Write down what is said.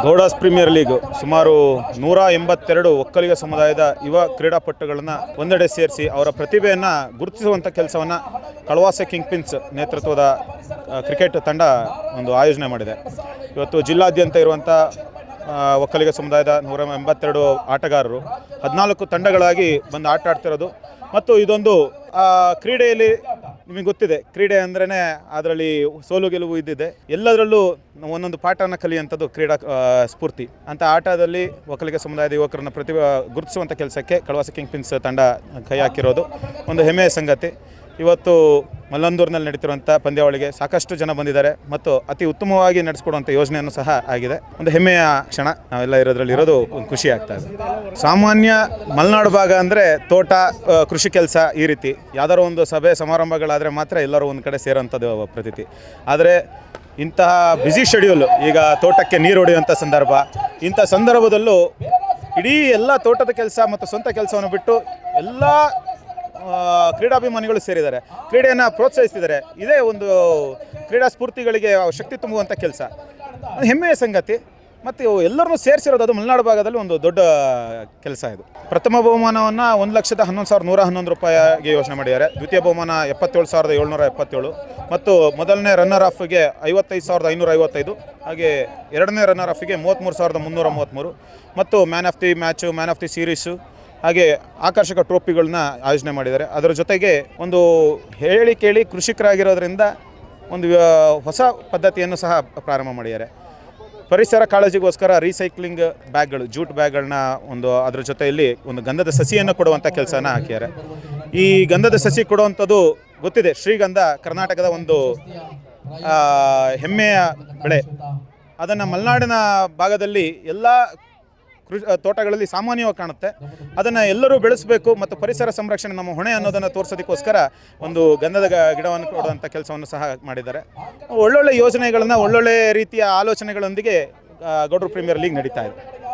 Gowda's premier league ಸುಮಾರು 182 ಒಕ್ಕಲಿಗ ಸಮುದಾಯದ ಯುವ ಕ್ರೀಡಾಪಟುಗಳನ್ನು ಒಂದೆಡೆ ಸೇರಿಸಿ ಅವರ ಪ್ರತಿಭೆಯನ್ನು ಗುರುತಿಸುವಂಥ ಕೆಲಸವನ್ನು ಕಳವಾಸೆ ಕಿಂಗ್ ಪಿನ್ಸ್ ನೇತೃತ್ವದ ಕ್ರಿಕೆಟ್ ತಂಡ ಒಂದು ಆಯೋಜನೆ ಮಾಡಿದೆ. ಇವತ್ತು ಜಿಲ್ಲಾದ್ಯಂತ ಇರುವಂಥ ಒಕ್ಕಲಿಗ ಸಮುದಾಯದ 182 ಆಟಗಾರರು 14 ತಂಡಗಳಾಗಿ ಬಂದು ಆಟ ಆಡ್ತಿರೋದು. ಮತ್ತು ಇದೊಂದು ಕ್ರೀಡೆಯಲ್ಲಿ ನಿಮಗೆ ಗೊತ್ತಿದೆ, ಕ್ರೀಡೆ ಅಂದ್ರೇ ಅದರಲ್ಲಿ ಸೋಲು ಗೆಲುವು ಇದ್ದಿದೆ. ಎಲ್ಲದರಲ್ಲೂ ಒಂದೊಂದು ಪಾಠವನ್ನು ಕಲಿಯುವಂಥದ್ದು ಕ್ರೀಡಾ ಸ್ಫೂರ್ತಿ. ಅಂಥ ಆಟದಲ್ಲಿ ಒಕ್ಕಲಿಗ ಸಮುದಾಯದ ಯುವಕರನ್ನು ಗುರುತಿಸುವಂಥ ಕೆಲಸಕ್ಕೆ ಕಳವಾಸೆ ಕಿಂಗ್ ಪಿನ್ಸ್ ತಂಡ ಕೈ ಹಾಕಿರೋದು ಒಂದು ಹೆಮ್ಮೆಯ ಸಂಗತಿ. ಇವತ್ತು ಮಲ್ಲಂದೂರಿನಲ್ಲಿ ನಡೀತಿರುವಂಥ ಪಂದ್ಯಾವಳಿಗೆ ಸಾಕಷ್ಟು ಜನ ಬಂದಿದ್ದಾರೆ ಮತ್ತು ಅತಿ ಉತ್ತಮವಾಗಿ ನಡೆಸ್ಕೊಡುವಂಥ ಯೋಜನೆಯನ್ನು ಸಹ ಆಗಿದೆ. ಒಂದು ಹೆಮ್ಮೆಯ ಕ್ಷಣ. ನಾವೆಲ್ಲ ಇರೋದು ಒಂದು ಖುಷಿ ಆಗ್ತಾ ಇದೆ. ಸಾಮಾನ್ಯ ಮಲೆನಾಡು ಭಾಗ ಅಂದರೆ ತೋಟ, ಕೃಷಿ ಕೆಲಸ, ಈ ರೀತಿ ಯಾವ್ದಾದ್ರು ಒಂದು ಸಭೆ ಸಮಾರಂಭಗಳಾದರೆ ಮಾತ್ರ ಎಲ್ಲರೂ ಒಂದು ಕಡೆ ಸೇರೋಂಥದ್ದು ಪ್ರತೀತಿ. ಆದರೆ ಇಂತಹ ಬ್ಯುಸಿ ಶೆಡ್ಯೂಲ್, ಈಗ ತೋಟಕ್ಕೆ ನೀರು ಹೊಡೆಯುವಂಥ ಸಂದರ್ಭ, ಇಂಥ ಸಂದರ್ಭದಲ್ಲೂ ಇಡೀ ಎಲ್ಲ ತೋಟದ ಕೆಲಸ ಮತ್ತು ಸ್ವಂತ ಕೆಲಸವನ್ನು ಬಿಟ್ಟು ಎಲ್ಲ ಕ್ರೀಡಾಭಿಮಾನಿಗಳು ಸೇರಿದ್ದಾರೆ, ಕ್ರೀಡೆಯನ್ನು ಪ್ರೋತ್ಸಾಹಿಸ್ತಿದ್ದಾರೆ. ಇದೇ ಒಂದು ಕ್ರೀಡಾ ಸ್ಫೂರ್ತಿಗಳಿಗೆ ಶಕ್ತಿ ತುಂಬುವಂಥ ಕೆಲಸ, ಹೆಮ್ಮೆಯ ಸಂಗತಿ. ಮತ್ತು ಎಲ್ಲರನ್ನೂ ಸೇರಿಸಿರೋದು ಅದು ಮಲೆನಾಡು ಭಾಗದಲ್ಲಿ ಒಂದು ದೊಡ್ಡ ಕೆಲಸ. ಇದು ಪ್ರಥಮ ಬಹುಮಾನವನ್ನು 1,11,111 ರೂಪಾಯಿಗೆ ಯೋಚನೆ ಮಾಡಿದ್ದಾರೆ. ದ್ವಿತೀಯ ಬಹುಮಾನ 77,777 ಮತ್ತು ಮೊದಲನೇ ರನ್ನರ್ ಆಫ್ಗೆ 55,555, ಹಾಗೆ ಎರಡನೇ ರನ್ನರ್ ಆಫ್ಗೆ 33,333 ಮತ್ತು man of the match, man of the series, ಹಾಗೆ ಆಕರ್ಷಕ ಟ್ರೋಫಿಗಳನ್ನ ಆಯೋಜನೆ ಮಾಡಿದ್ದಾರೆ. ಅದರ ಜೊತೆಗೆ ಒಂದು ಹೇಳಿ ಕೇಳಿ ಕೃಷಿಕರಾಗಿರೋದ್ರಿಂದ ಒಂದು ಹೊಸ ಪದ್ಧತಿಯನ್ನು ಸಹ ಪ್ರಾರಂಭ ಮಾಡಿದ್ದಾರೆ. ಪರಿಸರ ಕಾಳಜಿಗೋಸ್ಕರ ರೀಸೈಕ್ಲಿಂಗ್ ಬ್ಯಾಗ್ಗಳು, ಜೂಟ್ ಬ್ಯಾಗ್ಗಳನ್ನ ಅದರ ಜೊತೆಯಲ್ಲಿ ಒಂದು ಗಂಧದ ಸಸಿಯನ್ನು ಕೊಡುವಂಥ ಕೆಲಸನ ಹಾಕಿದ್ದಾರೆ. ಈ ಗಂಧದ ಸಸಿ ಕೊಡುವಂಥದ್ದು ಗೊತ್ತಿದೆ, ಶ್ರೀಗಂಧ ಕರ್ನಾಟಕದ ಒಂದು ಹೆಮ್ಮೆಯ ಬೆಳೆ. ಅದನ್ನು ಮಲೆನಾಡಿನ ಭಾಗದಲ್ಲಿ ಎಲ್ಲ ತೋಟಗಳಲ್ಲಿ ಸಾಮಾನ್ಯವಾಗಿ ಕಾಣುತ್ತೆ. ಅದನ್ನು ಎಲ್ಲರೂ ಬೆಳೆಸಬೇಕು ಮತ್ತು ಪರಿಸರ ಸಂರಕ್ಷಣೆ ನಮ್ಮ ಹೊಣೆ ಅನ್ನೋದನ್ನು ತೋರಿಸೋದಕ್ಕೋಸ್ಕರ ಒಂದು ಗಂಧದ ಗಿಡವನ್ನು ಕೊಡುವಂಥ ಕೆಲಸವನ್ನು ಸಹ ಮಾಡಿದ್ದಾರೆ. ಒಳ್ಳೊಳ್ಳೆ ಯೋಜನೆಗಳನ್ನು, ಒಳ್ಳೊಳ್ಳೆ ರೀತಿಯ ಆಲೋಚನೆಗಳೊಂದಿಗೆ ಗೌಡ್ರ ಪ್ರೀಮಿಯರ್ ಲೀಗ್ ನಡೀತಾ ಇದೆ.